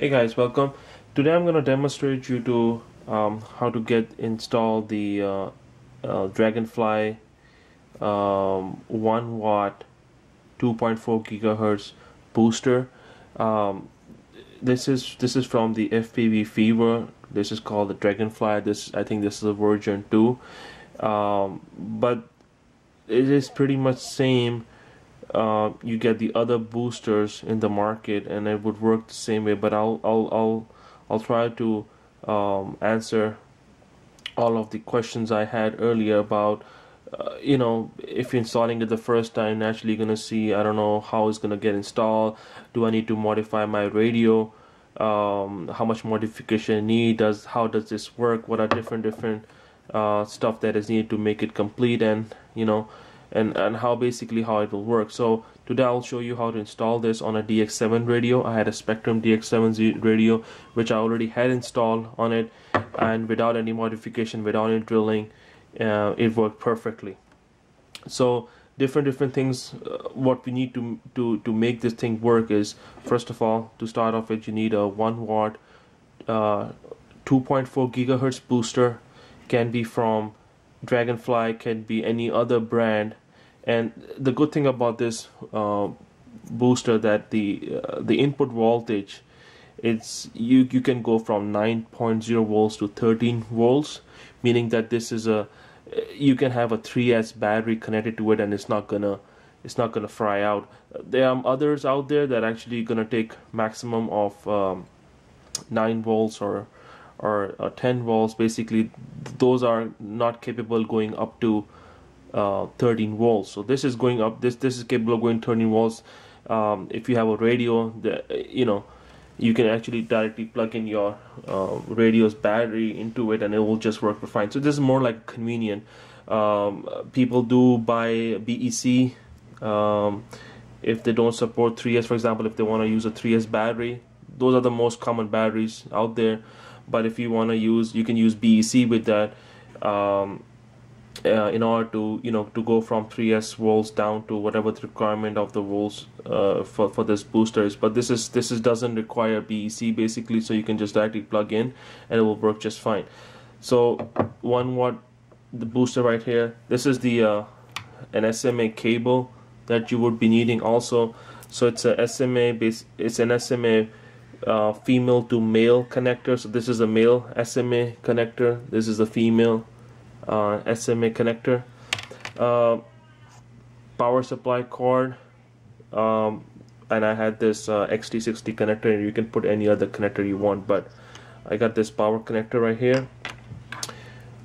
Hey guys, welcome. Today I'm going to demonstrate you to how to install the Dragonfly 1 watt 2.4 gigahertz booster. This is from the FPV Fever. This is called the Dragonfly. I think this is a version 2, but it is pretty much same. You get the other boosters in the market, and it would work the same way. But I'll try to answer all of the questions I had earlier about if you're installing it the first time, naturally you're gonna see, I don't know how it's gonna get installed. Do I need to modify my radio? How much modification I need? How does this work? What are different stuff that is needed to make it complete, and and how it will work. So today I'll show you how to install this on a DX7 radio. I had a Spectrum DX7 radio which I already had installed on it, and without any modification, without any drilling, it worked perfectly. So different things. What we need to make this thing work is, first of all, to start off with, you need a 1 watt 2.4 gigahertz booster. Can be from Dragonfly, can be any other brand. And the good thing about this booster, that the input voltage, it's you can go from 9.0 volts to 13 volts, meaning that you can have a 3S battery connected to it, and it's not gonna fry out. There are others out there that actually gonna take maximum of 9 volts or 10 volts. Basically, those are not capable going up to 13 volts. So this is going up. This is capable of going 13 volts. If you have a radio, you can actually directly plug in your radio's battery into it, and it will just work fine. So this is more like convenient. People do buy BEC if they don't support 3S. For example, if they want to use a 3S battery, those are the most common batteries out there. But if you want to use, you can use BEC with that. In order to go from 3S volts down to whatever the requirement of the volts for this booster is. But this doesn't require BEC basically, so you can just directly plug in and it will work just fine. So 1 watt, the booster right here. This is the an SMA cable that you would be needing also. So it's a SMA it's an SMA female to male connector. So this is a male SMA connector, this is a female SMA connector. Power supply cord, and I had this XT60 connector, and you can put any other connector you want, but I got this power connector right here.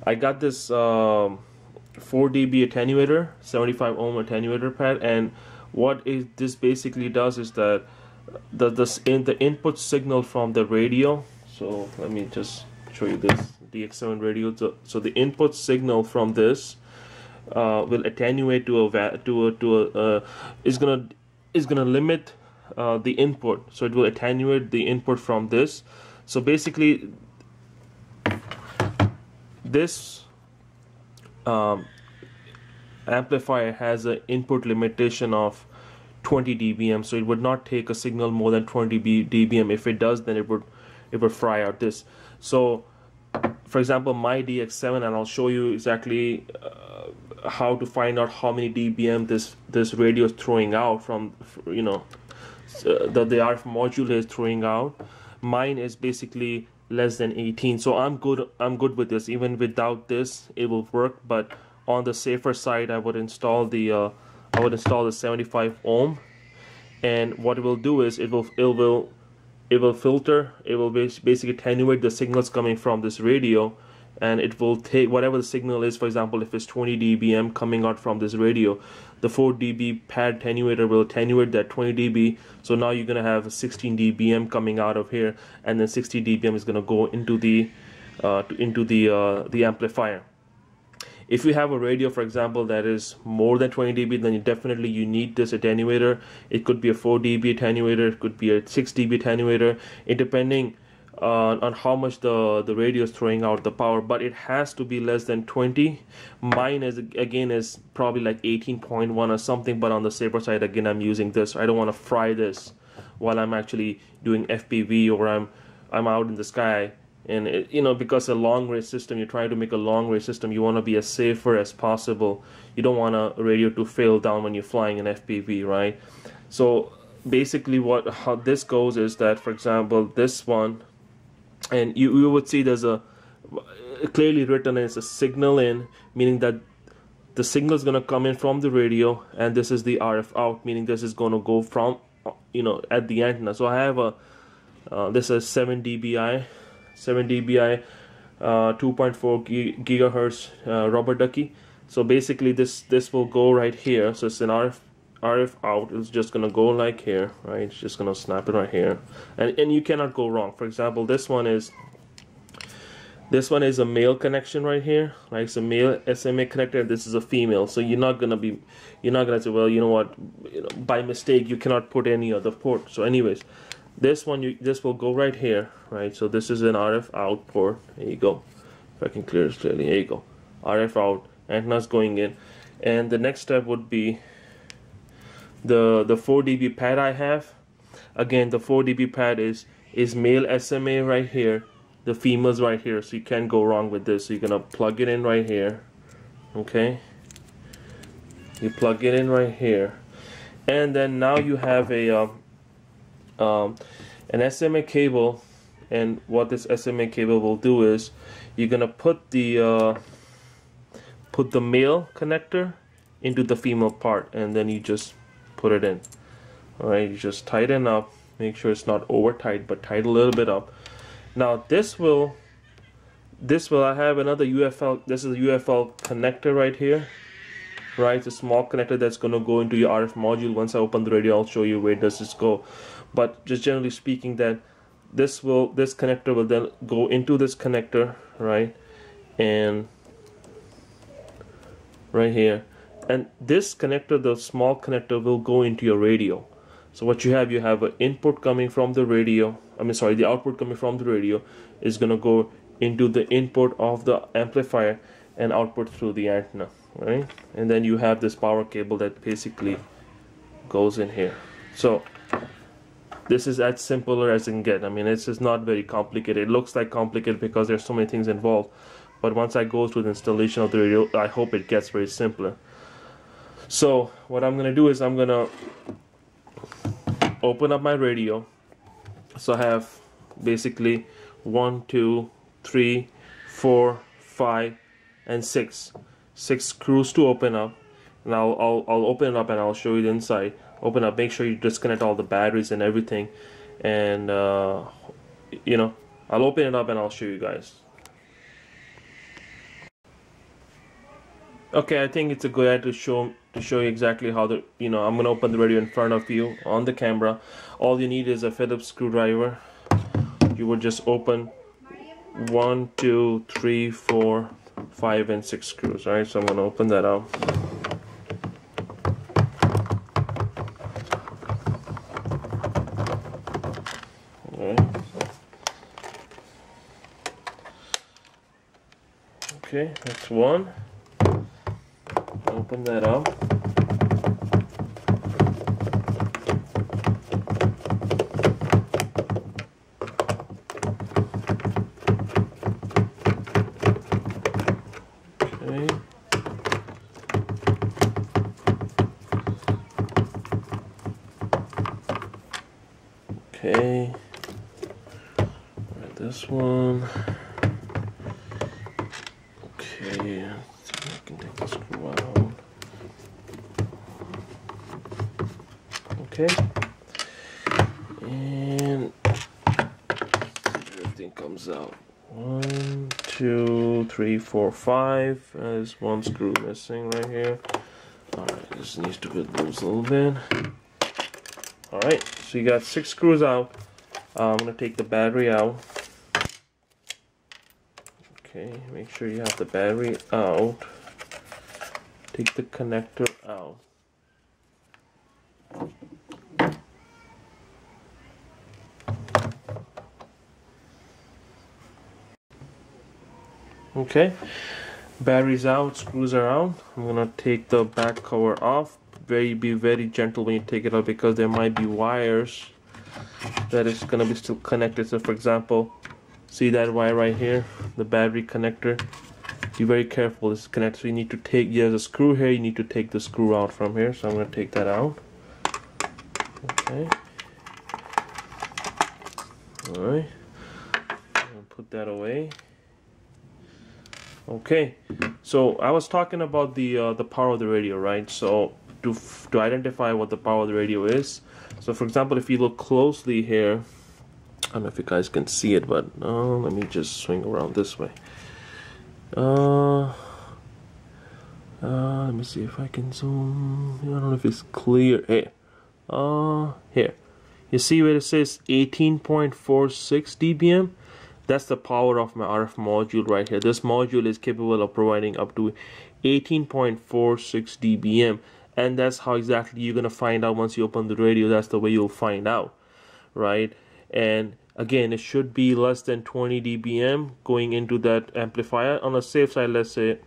I got this 4 dB attenuator, 75 ohm attenuator pad, and what this basically does is that the input signal from the radio. So let me just show you this DX7 radio. So the input signal from this will attenuate is gonna limit the input. So it will attenuate the input from this. So basically, this amplifier has an input limitation of 20 dBm, so it would not take a signal more than 20 dBm. If it does, then it would fry out this. So for example, my DX7, and I'll show you exactly how to find out how many dBm this radio is throwing out from, the RF module is throwing out. Mine is basically less than 18, so I'm good with this. Even without this, it will work. But on the safer side, I would install the 75 ohm, and what it will do is it will filter, it will basically attenuate the signals coming from this radio, and it will take whatever the signal is. For example, if it's 20 dBm coming out from this radio, the 4 dB pad attenuator will attenuate that 20 dB. So now you're gonna have 16 dBm coming out of here, and then 60 dBm is gonna go into the amplifier. If you have a radio, for example, that is more than 20 dB, then you need this attenuator. It could be a 4 dB attenuator, it could be a 6 dB attenuator, depending on how much the radio is throwing out the power. But it has to be less than 20. Mine is probably like 18.1 or something, but on the safer side, again, I'm using this. I don't want to fry this while I'm actually doing FPV, or I'm out in the sky. And you know, because a long range system, you're trying to make a long range system, you want to be as safer as possible. You don't want a radio to fail down when you're flying an FPV, right? So basically how this goes is that, for example, this one, and you would see there's a clearly written as a signal in, meaning that the signal is going to come in from the radio, and this is the RF out, meaning this is going to go from, you know, at the antenna. So I have a this is 7 dBi 2.4 gigahertz rubber ducky. So basically this will go right here. So it's an RF out. It's just gonna go like here, right? It's just gonna snap it right here, and you cannot go wrong. For example, this one is a male connection right here, like it's a male SMA connector. This is a female, so you're not gonna say, well, you know what, by mistake you cannot put any other port. So anyways, this will go right here, right? So this is an RF out port. There you go. If I can clear this clearly, there you go. RF out, antenna's going in, and the next step would be the 4 dB pad I have. Again, the 4 dB pad is male SMA right here, the females right here, so you can't go wrong with this. So you're gonna plug it in right here, okay? You plug it in right here, and then now you have a an SMA cable. And what this SMA cable will do is you're gonna put the male connector into the female part, and then you just put it in. Alright, you just tighten up, make sure it's not over tight, but tight a little bit up. Now this will I have another UFL. This is a UFL connector right here, right? It's a small connector that's going to go into your RF module. Once I open the radio, I'll show you where does this go. But just generally speaking, that this connector will then go into this connector, right? And right here, and this connector, the small connector, will go into your radio. So what you have an input coming from the radio. The output coming from the radio is going to go into the input of the amplifier and output through the antenna, right? And then you have this power cable that basically goes in here. So this is as simpler as it can get. I mean, it's just not very complicated. It looks like complicated because there's so many things involved, but once I go through the installation of the radio, I hope it gets very simpler. So what I'm gonna do is I'm gonna open up my radio. So I have basically 1, 2, 3, 4, 5, and 6 screws to open up. And I'll open it up and I'll show you the inside. Open up, make sure you disconnect all the batteries and everything, and you know, I'll open it up and I'll show you guys. Okay, I think it's a good idea to show you exactly how I'm gonna open the radio in front of you on the camera. All you need is a Phillips screwdriver. You would just open 1, 2, 3, 4, 5, and 6 screws. Alright, so I'm gonna open that up. Okay, that's one. Open that up. Okay. Okay. Right, this one. Okay, so I can take the screw out. Okay, and everything comes out. 1, 2, 3, 4, 5. There's one screw missing right here. Alright, this needs to be loose a little bit. Alright, so you got 6 screws out. I'm going to take the battery out. Okay, make sure you have the battery out. Take the connector out. Okay, battery's out, screws are out. I'm gonna take the back cover off. Be very gentle when you take it out because there might be wires that is gonna be still connected. So for example, see that wire right here, the battery connector. Be very careful, this is connected. So you need to take, there's a screw here, you need to take the screw out from here. So I'm gonna take that out. Okay. Alright. Put that away. Okay, so I was talking about the power of the radio, right? So to identify what the power of the radio is, so for example, if you look closely here, I don't know if you guys can see it, but let me just swing around this way. Let me see if I can zoom. I don't know if it's clear. Here, here. You see where it says 18.46 dBm? That's the power of my RF module right here. This module is capable of providing up to 18.46 dBm, and that's how exactly you're gonna find out once you open the radio. That's the way you'll find out, right? And again, it should be less than 20 dBm going into that amplifier. On the safe side, let's say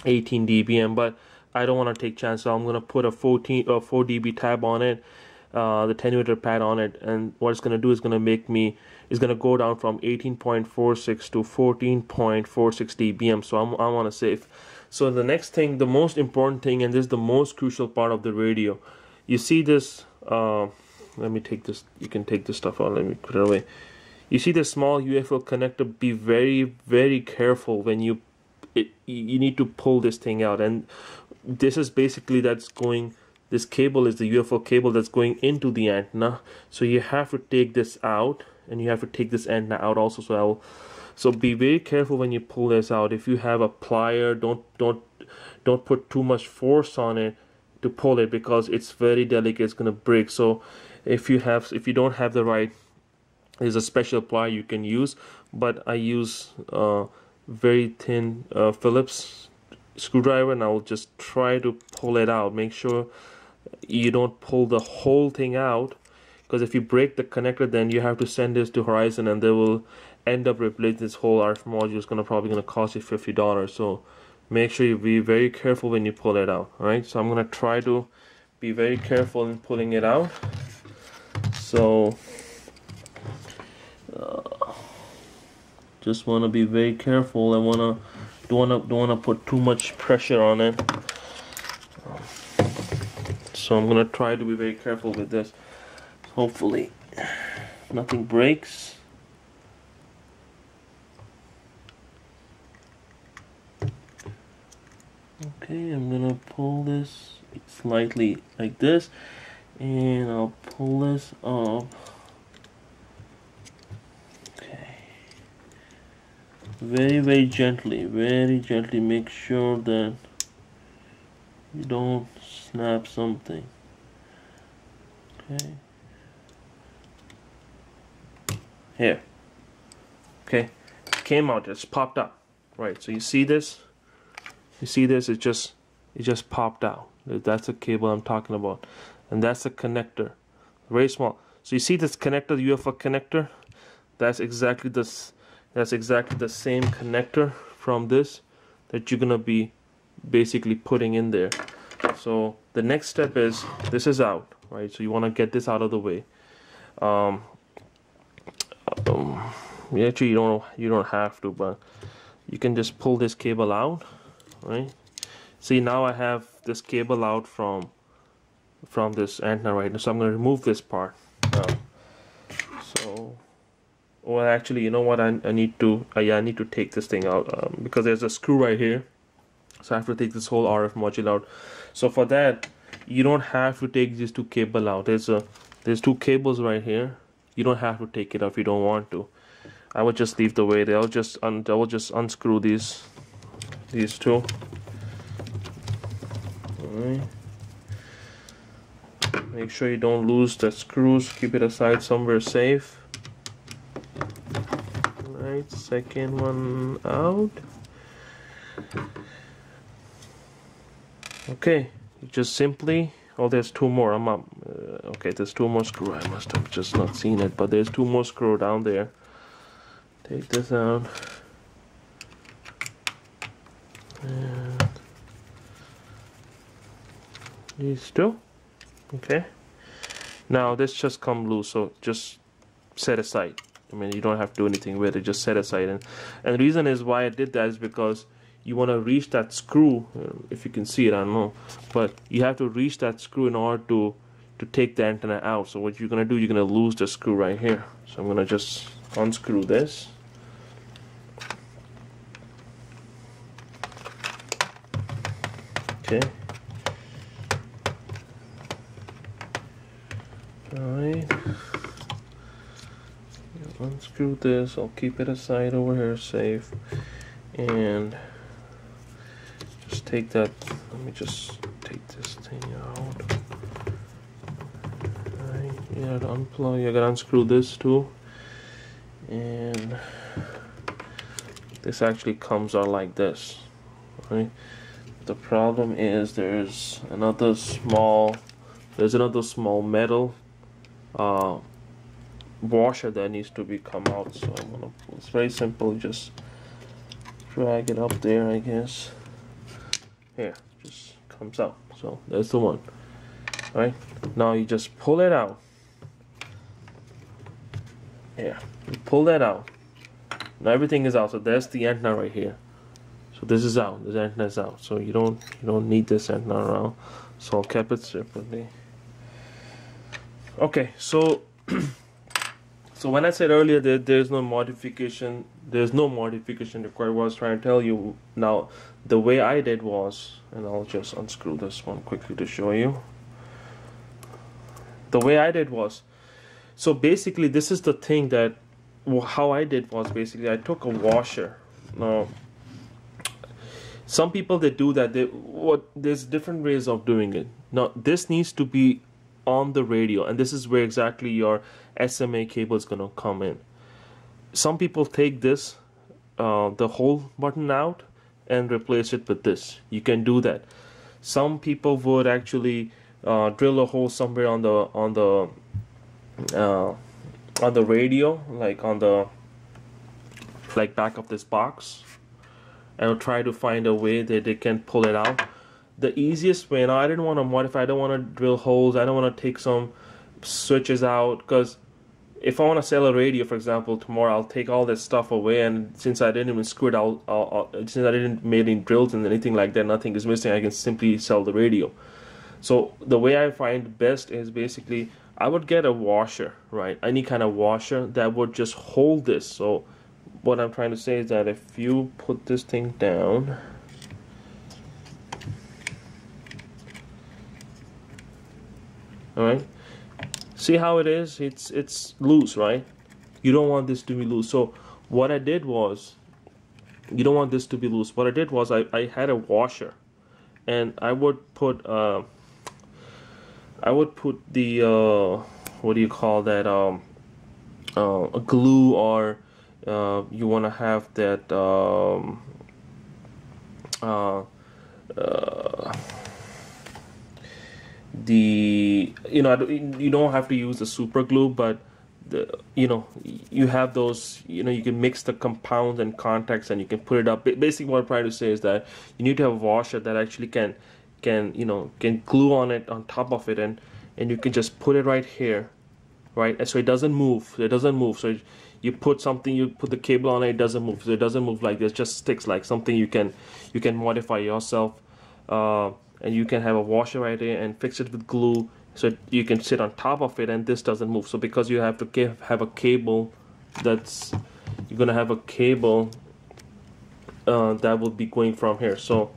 18 dBm, but I don't want to take chances, so I'm gonna put a 4 dB tab on it, the attenuator pad on it, and what it's gonna do is gonna go down from 18.46 to 14.46 dBm. So I'm on a safe. So the next thing, the most important thing, and this is the most crucial part of the radio, you see this. Let me take this. You can take this stuff out. Let me put it away. You see this small UFO connector. Be very, very careful when you need to pull this thing out. And this is basically this cable is the UFO cable that's going into the antenna. So you have to take this out, and you have to take this antenna out also. So be very careful when you pull this out. If you have a plier, don't put too much force on it to pull it, because it's very delicate. It's gonna break. So if you don't have the right, there's a special plier you can use, but I use very thin Phillips screwdriver, and I'll just try to pull it out. Make sure you don't pull the whole thing out, because if you break the connector, then you have to send this to Horizon, and they will end up replacing this whole RF module. It's probably gonna cost you $50. So make sure you be very careful when you pull it out. All right, so I'm gonna try to be very careful in pulling it out. So just want to be very careful. Don't wanna put too much pressure on it. So I'm gonna try to be very careful with this. Hopefully nothing breaks. Okay, I'm gonna pull this slightly like this, and I'll pull this up. Okay, very gently, make sure that you don't snap something. Okay, here. Okay, it came out, just popped up. Right, so you see this? You see this? It just popped out. That's the cable I'm talking about, and that's the connector, very small. So you see this connector, the UFO connector? That's exactly the same connector from this that you're gonna be basically putting in there. So the next step is, this is out, right? So you want to get this out of the way. Actually, you don't have to, but you can just pull this cable out. Right, see, now I have this cable out from this antenna right now, so I'm going to remove this part. So, well, actually, you know what, I need to take this thing out, because there's a screw right here, so I have to take this whole RF module out. So for that, you don't have to take these two cables out. There's two cables right here. You don't have to take it out if you don't want to. I would just leave the way. I will just unscrew these two. Alright. Make sure you don't lose the screws. Keep it aside somewhere safe. Alright, second one out. Okay, you just simply. Oh, there's two more. Okay, there's two more screws. I must have just not seen it, but there's two more screws down there. Take this out. And these two. Okay. Now this just come loose, so just set aside. I mean, you don't have to do anything with it, just set aside. And the reason is why I did that is because you want to reach that screw. If you can see it, I don't know, but you have to reach that screw in order to take the antenna out. So what you're gonna do, you're gonna lose the screw right here. So I'm gonna just unscrew this. Okay. Alright. Unscrew this. I'll keep it aside over here safe. And just take that. Let me just take this thing out. Alright. You gotta unplug. You gotta unscrew this too. And this actually comes out like this. Right. The problem is there's another small metal washer that needs to be come out. So I'm gonna. It's very simple. Just drag it up there, I guess. Here, just comes out. So there's the one. All right. Now you just pull it out. Here, you pull that out. Now everything is out. So there's the antenna right here. So this is out. This antenna is out. So you don't need this antenna around. So I'll keep it separately. Okay, so so when I said earlier that there's no modification required, what I was trying to tell you. Now the way I did was, and I'll just unscrew this one quickly to show you. The way I did was, so basically this is the thing that how I did was basically I took a washer. Now some people that do that, there's different ways of doing it. Now this needs to be on the radio, and this is where exactly your SMA cable is gonna come in. Some people take this the whole button out and replace it with this. You can do that. Some people would actually drill a hole somewhere on the radio, like on the back of this box, and try to find a way that they can pull it out. The easiest way, and I didn't want to modify, I don't want to drill holes, I don't want to take some switches out, because if I want to sell a radio, for example, tomorrow, I'll take all this stuff away, and since I didn't even screw it, since I didn't make any drills and anything like that, nothing is missing, I can simply sell the radio. So the way I find best is basically, I would get a washer, right? Any kind of washer that would just hold this. So what I'm trying to say is that if you put this thing down, all right, see how it is? It's loose, right? You don't want this to be loose. So what I did was, you don't want this to be loose. What I did was I had a washer, and I would put the what do you call that, a glue, or you want to have that you don't have to use the super glue, but you have those, you can mix the compounds and contacts and you can put it up. Basically what I'm trying to say is that you need to have a washer that actually can glue on it, on top of it, and you can just put it right here, right? So it doesn't move. So you put something, you put the cable on it, it doesn't move. So it doesn't move like this, just sticks, like something you can modify yourself. And you can have a washer right there and fix it with glue, so you can sit on top of it and this doesn't move. So because you have to have a cable, you're gonna have a cable that will be going from here. So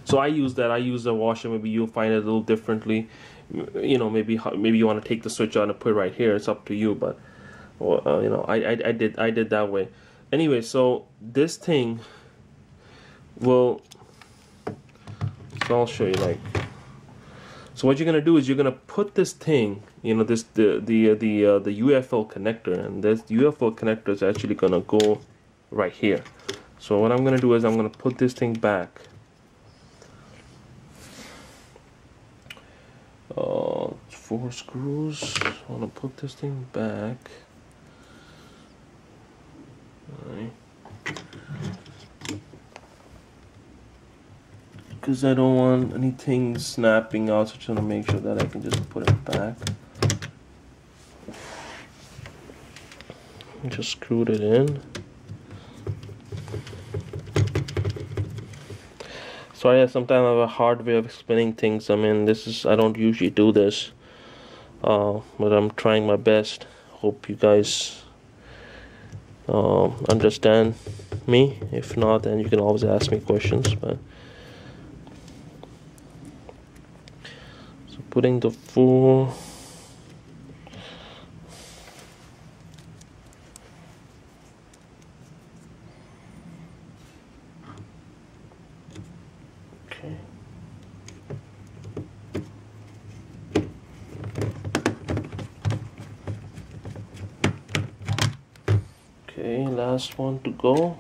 so I use that. I use the washer. Maybe you'll find it a little differently. Maybe you want to take the switch out and put it right here. It's up to you. But I did that way. Anyway, so this thing will. So I'll show you. So what you're gonna do is you're gonna put this thing, the UFL connector, and this UFL connector is actually gonna go right here. So what I'm gonna do is I'm gonna put this thing back. 4 screws. I want to put this thing back. All right. because I don't want anything snapping out, so I'm trying to make sure that I can just put it back. Just screwed it in. Sorry, sometimes I have a hard way of explaining things. I mean, I don't usually do this, but I'm trying my best. Hope you guys understand me. If not, then you can always ask me questions. But so putting the full. Okay, last one to go.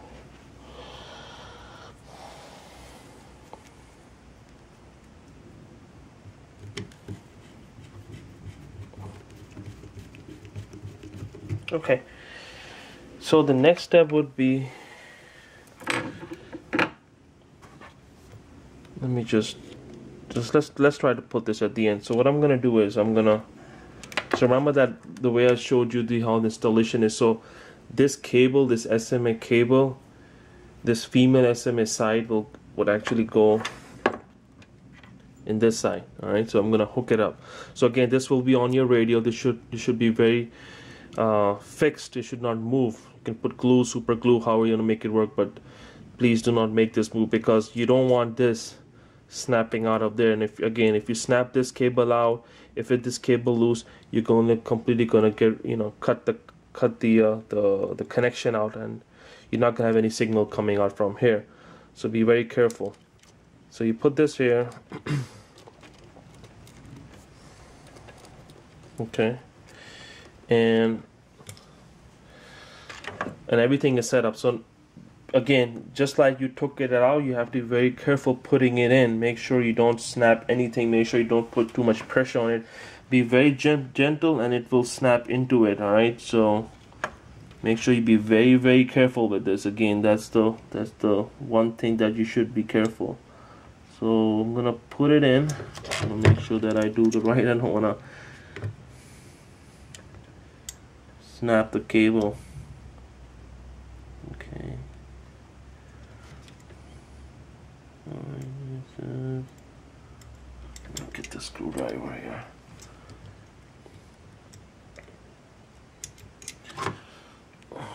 Okay, so the next step would be, let me just let's try to put this at the end. So what I'm gonna do is so remember that the way I showed you how the installation is. So this cable, this SMA cable, this female SMA side would actually go in this side. All right, so I'm gonna hook it up. So again, this will be on your radio. This should be very fixed. It should not move. You can put glue, super glue, however you want to make it work, but please do not make this move, because you don't want this snapping out of there. And if you snap this cable out, this cable loose, you're completely gonna get, cut the connection out, and you're not gonna have any signal coming out from here. So be very careful. So you put this here. Okay, and everything is set up. So again, just like you took it out, you have to be very careful putting it in. Make sure you don't snap anything. Make sure you don't put too much pressure on it. Be very gentle, and it will snap into it. All right, so make sure you be very, very careful with this. Again, that's the one thing that you should be careful. So I'm gonna put it in. I'm gonna make sure that I do the right. I don't wanna snap the cable. Okay. Get the screwdriver here.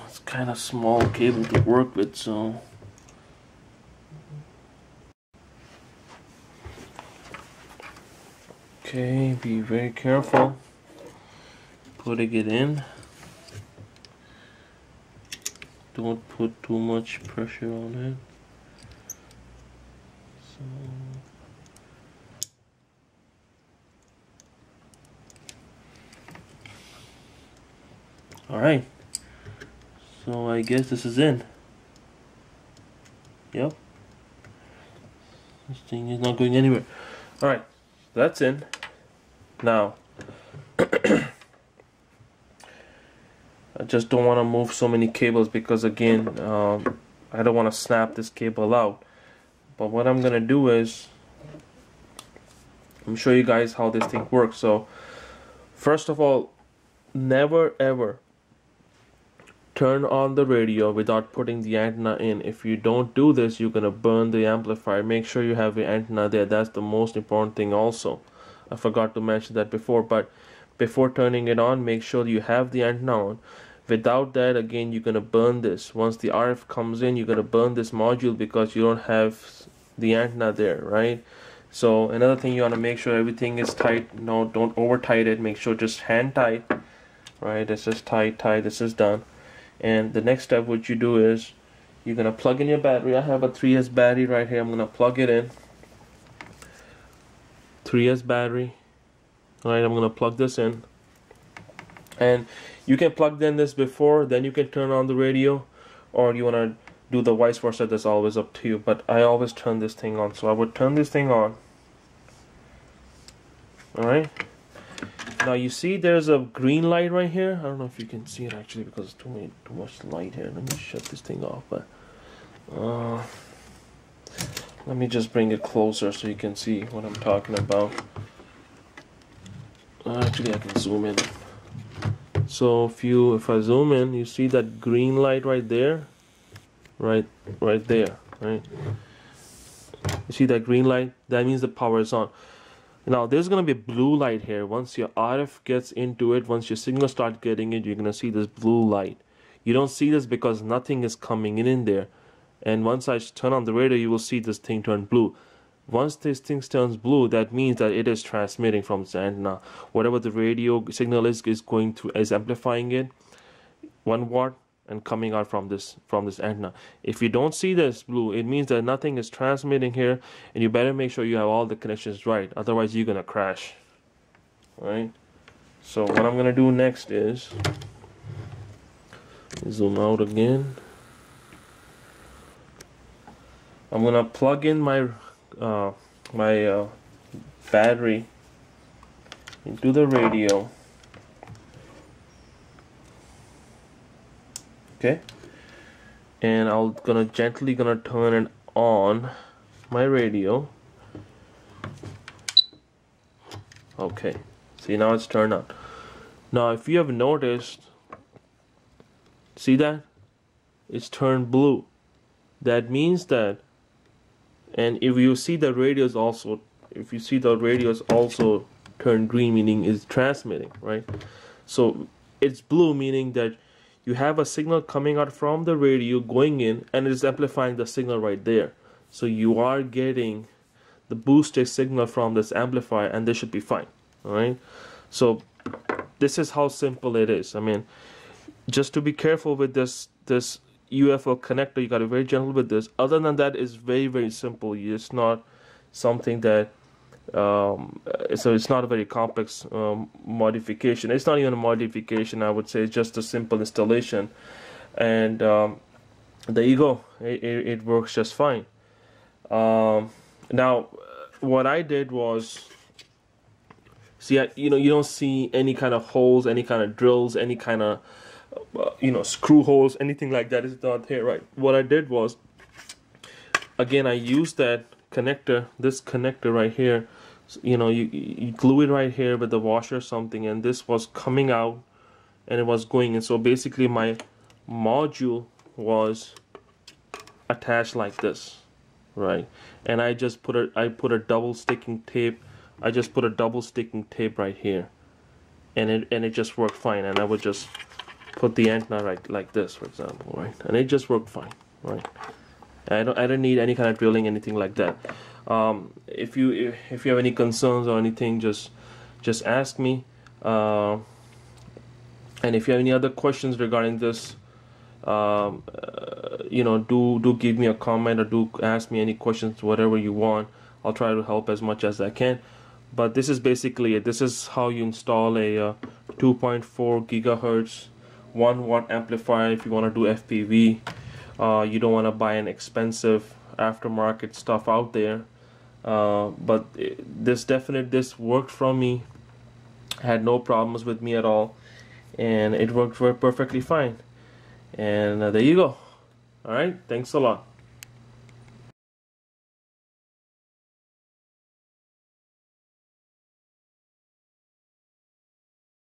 It's kind of small cable to work with, so okay, be very careful putting it in. Don't put too much pressure on it. Alright, so I guess this is in. Yep, this thing is not going anywhere. Alright, that's in. Now I just don't want to move so many cables, because again, I don't want to snap this cable out. But what I'm gonna do is, I'm show you guys how this thing works. So first of all, never ever turn on the radio without putting the antenna in. If you don't do this, you're gonna burn the amplifier. Make sure you have your antenna there. That's the most important thing also. I forgot to mention that before, but before turning it on, make sure you have the antenna on. Without that, again, you're gonna burn this. Once the RF comes in, you're gonna burn this module because you don't have the antenna there, right? So another thing, you want to make sure everything is tight. No, don't over tight it. Make sure just hand tight, right? This is tight. This is done. And the next step, what you do is, you're gonna plug in your battery. I have a 3S battery right here. I'm gonna plug it in. 3S battery. All right, I'm gonna plug this in. And you can plug in this before, then you can turn on the radio, or you wanna do the vice versa. That's always up to you. But I always turn this thing on. So I would turn this thing on. All right. Now you see there's a green light right here. I don't know if you can see it actually, because it's too much light here. Let me shut this thing off. But Let me just bring it closer so you can see what I'm talking about. Actually, I can zoom in. So if I zoom in, you see that green light right there, right there, right? You see that green light? That means the power is on. Now there's gonna be a blue light here. Once your RF gets into it, once your signal starts getting it, you're gonna see this blue light. You don't see this because nothing is coming in there. And once I turn on the radio, you will see this thing turn blue. Once this thing turns blue, that means that it is transmitting from the antenna. Whatever the radio signal is amplifying it 1 watt and coming out from this antenna. If you don't see this blue, it means that nothing is transmitting here, and you better make sure you have all the connections right. Otherwise, you're gonna crash. All right. So what I'm gonna do next is zoom out again. I'm gonna plug in my battery into the radio. Okay, and I'm gently turn it on my radio. Okay, see, now it's turned on. Now if you have noticed, see that it's turned blue. That means that, and if you see the radios also, turn green, meaning it's transmitting, right? So it's blue, meaning that you have a signal coming out from the radio going in, and it's amplifying the signal right there. So you are getting the boosted signal from this amplifier, and this should be fine. All right. So this is how simple it is. I mean, just to be careful with this UFO connector, you got to be very gentle with this. Other than that, it's very, very simple. It's not something that so it's not a very complex modification. It's not even a modification, I would say. It's just a simple installation, and there you go. It works just fine. Now what I did was, see, you don't see any kind of holes, any kind of drills, any kind of screw holes, anything like that is not here, right? What I did was, again, I used that connector, this connector right here. So, you glue it right here with the washer or something, and this was coming out and it was going in. So basically my module was attached like this, right? And I put a double sticking tape. I just put a double sticking tape right here, and it just worked fine. And I would just put the antenna right like this, for example, right? And it just worked fine, right? I don't need any kind of drilling, anything like that. If you have any concerns or anything, just ask me. And if you have any other questions regarding this, do give me a comment, or do ask me any questions, whatever you want. I'll try to help as much as I can. But this is basically it. This is how you install a 2.4 gigahertz 1 watt amplifier if you want to do FPV. You don't want to buy an expensive aftermarket stuff out there. But this worked for me. Had no problems with me at all, and it worked perfectly fine. And there you go. All right, thanks a lot.